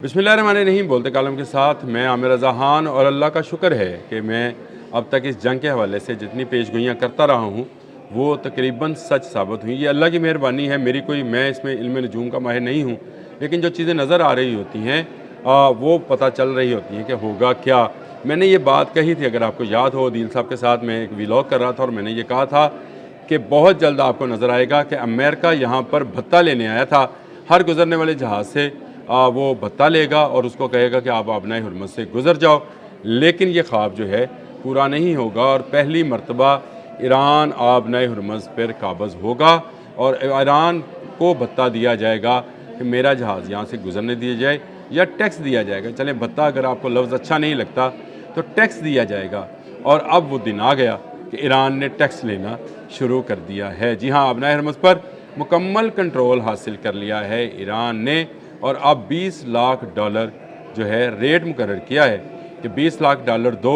बिस्मिल्लाहिर्रहमानिर्रहीम। बोलते कालम के साथ मैं आमिर रज़ा खान, और अल्लाह का शुक्र है कि मैं अब तक इस जंग के हवाले से जितनी पेशगोइयाँ करता रहा हूँ वो तकरीबन सच साबित हुई। ये अल्लाह की मेहरबानी है। मैं इसमें इल्म नजूम का माहिर नहीं हूँ, लेकिन जो चीज़ें नज़र आ रही होती हैं वो पता चल रही होती हैं कि होगा क्या। मैंने ये बात कही थी, अगर आपको याद हो, दिल साहब के साथ मैं एक व्लॉग कर रहा था और मैंने ये कहा था कि बहुत जल्द आपको नज़र आएगा कि अमेरिका यहाँ पर भत्ता लेने आया था। हर गुजरने वाले जहाज़ से वो भत्ता लेगा और उसको कहेगा कि आप आबनाए हुर्मत से गुज़र जाओ। लेकिन ये ख्वाब जो है पूरा नहीं होगा, और पहली मरतबा ईरान आबनाए हुर्मत पर काबज़ होगा और ईरान को भत्ता दिया जाएगा कि मेरा जहाज़ यहाँ से गुज़रने दिया जाए, या टैक्स दिया जाएगा। चलें, भत्ता अगर आपको लफ्ज़ अच्छा नहीं लगता तो टैक्स दिया जाएगा। और अब वो दिन आ गया कि ईरान ने टैक्स लेना शुरू कर दिया है। जी हाँ, आबनाए हुर्मत पर मुकम्मल कंट्रोल हासिल कर लिया है ईरान ने, और अब $20 लाख जो है रेट मुकर्रर किया है कि $20 लाख दो,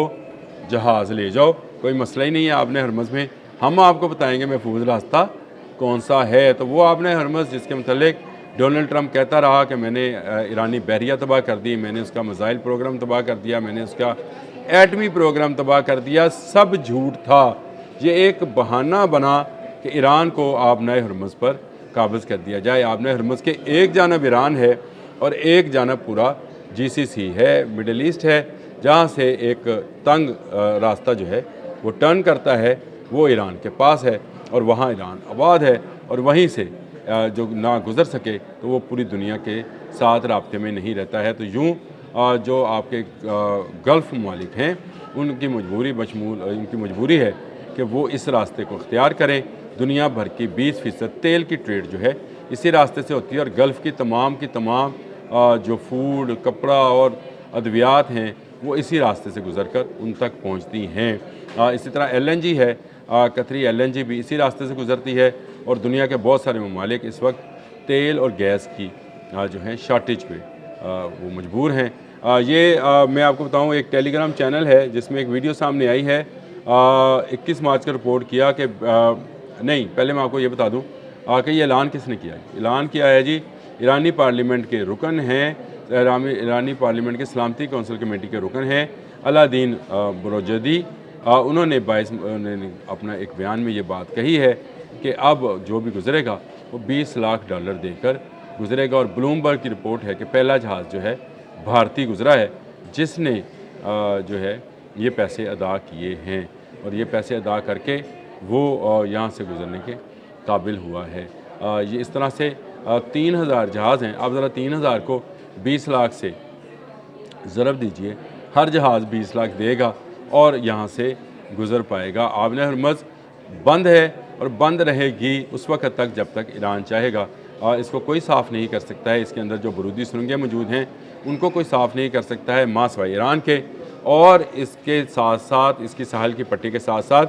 जहाज़ ले जाओ, कोई मसला ही नहीं है आबनाए हुर्मत में। हम आपको बताएंगे महफूज रास्ता कौन सा है। तो वो आबनाए हुर्मत जिसके मतलब डोनाल्ड ट्रंप कहता रहा कि मैंने ईरानी बहरिया तबाह कर दी, मैंने उसका मिसाइल प्रोग्राम तबाह कर दिया, मैंने उसका एटमी प्रोग्राम तबाह कर दिया, सब झूठ था। ये एक बहाना बना कि ईरान को आबनाए हुर्मत पर काबज़ कर दिया जाए। आबनाए हुर्मत के एक जानब ईरान है और एक जानब पूरा GCC है, मिडल ईस्ट है, जहाँ से एक तंग रास्ता जो है वो टर्न करता है, वो ईरान के पास है और वहाँ ईरान आबाद है, और वहीं से जो ना गुज़र सके तो वो पूरी दुनिया के साथ राब्ते में नहीं रहता है। तो यूँ जो आपके गल्फ़ ममालिक हैं उनकी मजबूरी है कि वो इस रास्ते को इख्तियार करें। दुनिया भर की 20% तेल की ट्रेड जो है इसी रास्ते से होती है, और गल्फ़ की तमाम जो फूड, कपड़ा और अद्वियात हैं वो इसी रास्ते से गुज़र कर उन तक पहुंचती हैं। इसी तरह LNG है, कतरी LNG भी इसी रास्ते से गुज़रती है, और दुनिया के बहुत सारे ममालिक इस वक्त तेल और गैस की जो है शॉर्टेज पे वो मजबूर हैं। मैं आपको बताऊं, एक टेलीग्राम चैनल है जिसमें एक वीडियो सामने आई है। 21 मार्च को रिपोर्ट किया कि नहीं, पहले मैं आपको ये बता दूं कि ये ऐलान किसने किया है। ऐलान किया है जी ईरानी पार्लियामेंट के रुकन हैं, ईरानी पार्लियामेंट के सलामती कौंसिल कमेटी के रुकन हैं अलादीन बुरोजदी। उन्होंने अपना एक बयान में ये बात कही है कि अब जो भी गुजरेगा वो $20 लाख देकर गुजरेगा। और ब्लूमबर्ग की रिपोर्ट है कि पहला जहाज़ जो है भारतीय गुजरा है जिसने जो है ये पैसे अदा किए हैं, और ये पैसे अदा करके वो यहाँ से गुज़रने के काबिल हुआ है। ये इस तरह से 3000 जहाज़ हैं। आप ज़रा 3000 को 20 लाख से ज़रब दीजिए, हर जहाज़ 20 लाख देगा और यहाँ से गुज़र पाएगा। आबनाए हुर्मत बंद है और बंद रहेगी उस वक्त तक जब तक ईरान चाहेगा। इसको कोई साफ़ नहीं कर सकता है। इसके अंदर जो बरूदी सुरंगें मौजूद हैं उनको कोई साफ़ नहीं कर सकता है माँ सिवाय ईरान के, और इसके साथ साथ इसकी साहल की पट्टी के साथ साथ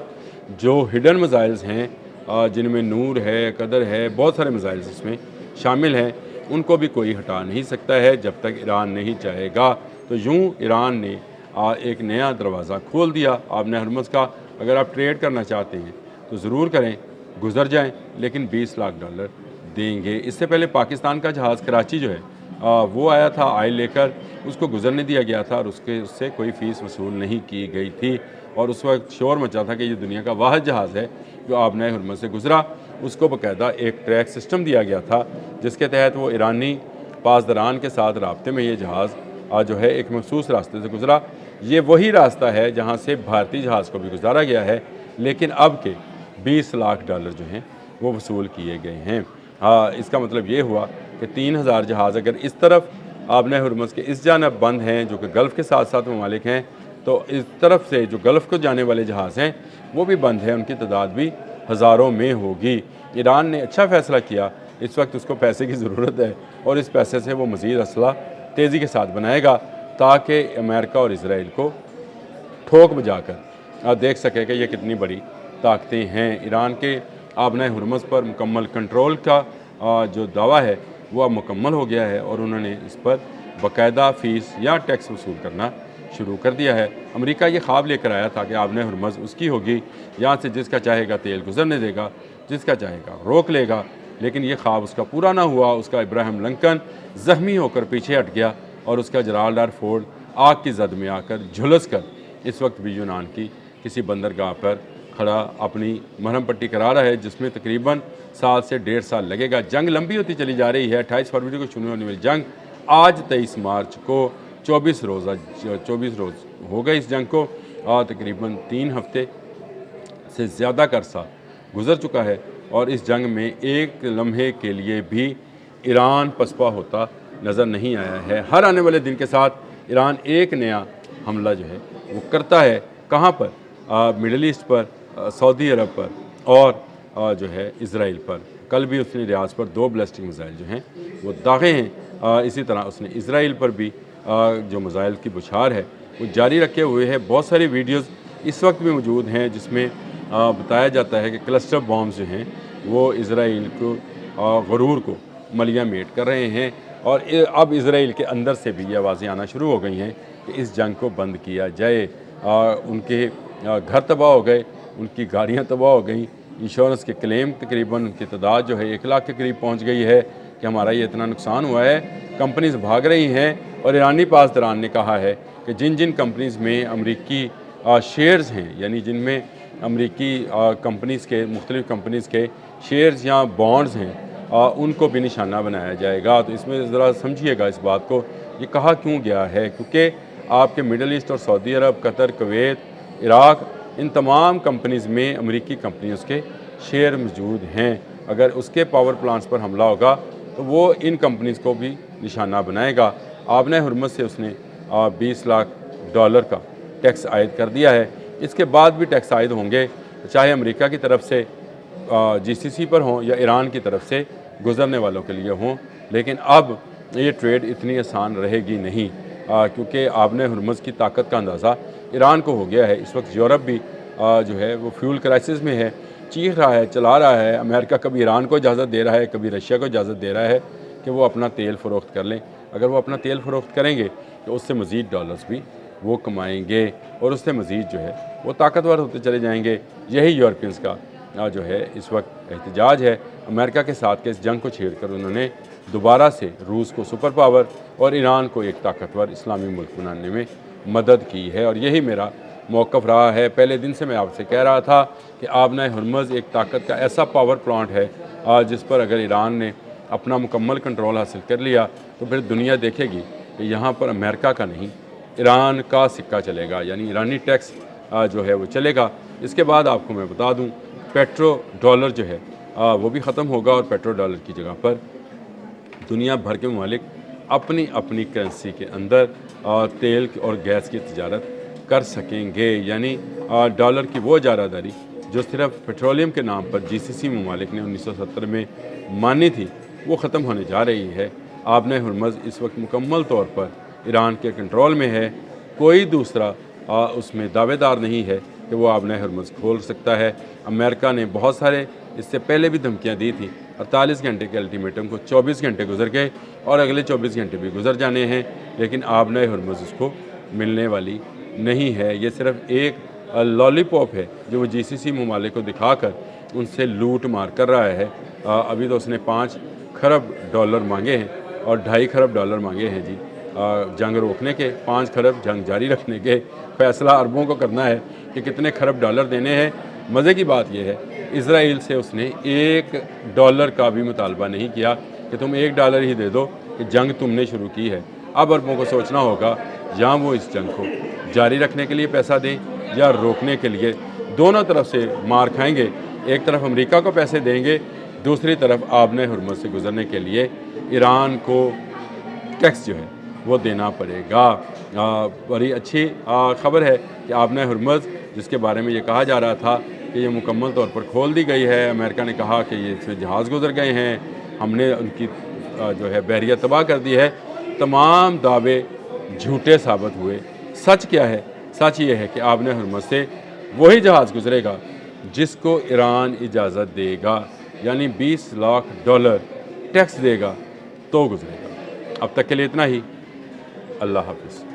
जो हिडन मिसाइल्स हैं जिनमें नूर है, कदर है, बहुत सारे मिसाइल्स इसमें शामिल हैं, उनको भी कोई हटा नहीं सकता है जब तक ईरान नहीं चाहेगा। तो यूँ ईरान ने एक नया दरवाज़ा खोल दिया आबनाए हुर्मत का। अगर आप ट्रेड करना चाहते हैं तो ज़रूर करें, गुज़र जाएं, लेकिन $20 लाख देंगे। इससे पहले पाकिस्तान का जहाज़ कराची जो है वो आया था आयल लेकर, उसको गुज़रने दिया गया था और उससे कोई फ़ीस वसूल नहीं की गई थी, और उस वक्त शोर मचा था कि ये दुनिया का वाहिद जहाज़ है जो आबनाए हुर्मत से गुज़रा। उसको बाकायदा एक ट्रैक सिस्टम दिया गया था जिसके तहत वो ईरानी पासदारान के साथ राब्ते में ये जहाज़ जो है एक मखसूस रास्ते से गुज़रा। ये वही रास्ता है जहाँ से भारतीय जहाज़ को भी गुजारा गया है, लेकिन अब के $20 लाख जो हैं वो वसूल किए गए हैं। इसका मतलब ये हुआ कि 3000 जहाज़ अगर इस तरफ आबनाए हुर्मत के इस जानब बंद हैं जो कि गल्फ़ के साथ साथ ममालिक हैं, तो इस तरफ से जो गल्फ़ को जाने वाले जहाज़ हैं वो भी बंद हैं, उनकी तादाद भी हज़ारों में होगी। ईरान ने अच्छा फ़ैसला किया, इस वक्त उसको पैसे की ज़रूरत है और इस पैसे से वो मज़ीद असला तेज़ी के साथ बनाएगा ताकि अमेरिका और इसराइल को ठोक बजाकर देख सके कि ये कितनी बड़ी ताकतें हैं। ईरान के आबनाए हुर्मत पर मुकम्मल कंट्रोल का जो दावा है वो अब मुकम्मल हो गया है, और उन्होंने इस पर बाकायदा फ़ीस या टैक्स वसूल करना शुरू कर दिया है। अमेरिका ये ख्वाब लेकर आया था कि आबनाए हुर्मत उसकी होगी, यहाँ से जिसका चाहेगा तेल गुजरने देगा, जिसका चाहेगा रोक लेगा, लेकिन ये ख्वाब उसका पूरा ना हुआ। उसका इब्राहिम लिंकन ज़ख्मी होकर पीछे हट गया और उसका जलालदार फोर्ड आग की जद में आकर झुलस कर इस वक्त भी यूनान की किसी बंदरगाह पर खड़ा अपनी मरहम पट्टी करा रहा है, जिसमें तकरीबन 7 से 1.5 साल लगेगा। जंग लंबी होती चली जा रही है। 28 फरवरी को शुरू होने वाली जंग आज 23 मार्च को 24 रोज़ हो गए इस जंग को, और तकरीबन 3 हफ्ते से ज़्यादा का अरसा गुजर चुका है, और इस जंग में एक लम्हे के लिए भी ईरान पसपा होता नज़र नहीं आया है। हर आने वाले दिन के साथ ईरान एक नया हमला जो है वो करता है। कहाँ पर? मिडल ईस्ट पर, सऊदी अरब पर और जो है इज़राइल पर। कल भी उसने रियाज पर 2 बैलिस्टिक मिसाइल जो हैं वो दागे हैं। इसी तरह उसने इज़राइल पर भी जो मिसाइल की बुछार है वो जारी रखे हुए है। बहुत सारी वीडियोज़ इस वक्त भी मौजूद हैं जिसमें बताया जाता है कि क्लस्टर बॉम्ब्स जो हैं वो इज़राइल को गरूर को मलिया मेट कर रहे हैं, और अब इज़राइल के अंदर से भी ये आवाज़ें आना शुरू हो गई हैं कि इस जंग को बंद किया जाए। उनके घर तबाह हो गए, उनकी गाड़ियाँ तबाह हो गई, इंश्योरेंस के क्लेम तकरीबन उनकी तादाद जो है 1 लाख के करीब पहुँच गई है कि हमारा ये इतना नुकसान हुआ है। कंपनीज़ भाग रही हैं, और ईरानी पासदारान ने कहा है कि जिन जिन कंपनीज़ में अमरीकी शेयर्स हैं, यानी जिनमें अमरीकी कंपनीज़ के मुख्तलिफ़ कंपनीज़ के शेयर्स या बॉन्ड्स हैं, उनको भी निशाना बनाया जाएगा। तो इसमें ज़रा समझिएगा इस बात को, ये कहा क्यों गया है, क्योंकि आपके मिडल ईस्ट और सऊदी अरब, कतर, कुवैत, इराक़, इन तमाम कंपनीज़ में अमरीकी कंपनियों के शेयर मौजूद हैं। अगर उसके पावर प्लांट्स पर हमला होगा तो वो इन कंपनीज़ को भी निशाना बनाएगा। आबना हुर्मुज़ से उसने $20 लाख का टैक्स आयद कर दिया है। इसके बाद भी टैक्स आयद होंगे, चाहे अमेरिका की तरफ से GCC पर हों या ईरान की तरफ से गुज़रने वालों के लिए हों। लेकिन अब ये ट्रेड इतनी आसान रहेगी नहीं, क्योंकि आबना हुर्मुज़ की ताकत का अंदाज़ा ईरान को हो गया है। इस वक्त यूरोप भी जो है वो फ्यूल क्राइसिस में है, चीख रहा है, चला रहा है। अमेरिका कभी ईरान को इजाज़त दे रहा है, कभी रशिया को इजाज़त दे रहा है कि वो अपना तेल फ़रोख्त कर लें। अगर वो अपना तेल फ़रोख्त करेंगे तो उससे मज़ीद डॉलर्स भी वो कमाएंगे, और उससे मज़ीद जो है वो ताकतवर होते चले जाएंगे। यही यूरोपियंस का जो है इस वक्त एहतजाज है अमेरिका के साथ के इस जंग को छेड़कर उन्होंने दोबारा से रूस को सुपर पावर और ईरान को एक ताकतवर इस्लामी मुल्क बनाने में मदद की है। और यही मेरा मौक़िफ़ रहा है। पहले दिन से मैं आपसे कह रहा था कि आबना हुर्मुज़ एक ताकत का ऐसा पावर प्लांट है जिस पर अगर ईरान ने अपना मुकम्मल कंट्रोल हासिल कर लिया तो फिर दुनिया देखेगी कि यहाँ पर अमेरिका का नहीं, ईरान का सिक्का चलेगा, यानी ईरानी टैक्स जो है वो चलेगा। इसके बाद आपको मैं बता दूँ पेट्रो डॉलर जो है वो भी ख़त्म होगा, और पेट्रो डॉलर की जगह पर दुनिया भर के ममालिक अपनी अपनी करेंसी के अंदर तेल और गैस की तिजारत कर सकेंगे। यानी डॉलर की वो जारादारी जो सिर्फ पेट्रोलियम के नाम पर GCC ममालिक ने 1970 में मानी थी वो ख़त्म होने जा रही है। आबना हुर्मुज़ इस वक्त मुकम्मल तौर पर ईरान के कंट्रोल में है। कोई दूसरा उसमें दावेदार नहीं है कि वो आबना हुर्मुज़ खोल सकता है। अमेरिका ने बहुत सारे इससे पहले भी धमकियाँ दी थी। 48 घंटे के अल्टीमेटम को 24 घंटे गुजर गए, और अगले 24 घंटे भी गुजर जाने हैं, लेकिन आबना हुर्मुज़ उसको मिलने वाली नहीं है। ये सिर्फ एक लॉलीपॉप है जो वो GCC ममालिक को दिखाकर उनसे लूट मार कर रहा है। अभी तो उसने $5 खरब मांगे हैं और $2.5 खरब मांगे हैं जी जंग रोकने के। 5 खरब जंग जारी रखने के। फैसला अरबों को करना है कि कितने खरब डॉलर देने हैं। मज़े की बात यह है इज़राइल से उसने $1 का भी मुतालबा नहीं किया कि तुम $1 ही दे दो कि जंग तुमने शुरू की है। अब अरबों को सोचना होगा या वो इस जंग को जारी रखने के लिए पैसा दें या रोकने के लिए। दोनों तरफ से मार खाएंगे। एक तरफ अमेरिका को पैसे देंगे, दूसरी तरफ आबना हुर्मुज़ से गुजरने के लिए ईरान को टैक्स जो है वो देना पड़ेगा। बड़ी अच्छी ख़बर है कि आबना हुर्मुज़ जिसके बारे में ये कहा जा रहा था कि ये मुकम्मल तौर पर खोल दी गई है। अमेरिका ने कहा कि ये इसमें जहाज़ गुजर गए हैं, हमने उनकी जो है बहरिया तबाह कर दी है। तमाम दावे झूठे साबित हुए। सच क्या है? सच ये है कि आबना हुर्मुज़ से वही जहाज़ गुजरेगा जिसको ईरान इजाज़त देगा, यानी $20 लाख टैक्स देगा तो गुजरेगा। अब तक के लिए इतना ही। अल्लाह हाफ़िज़।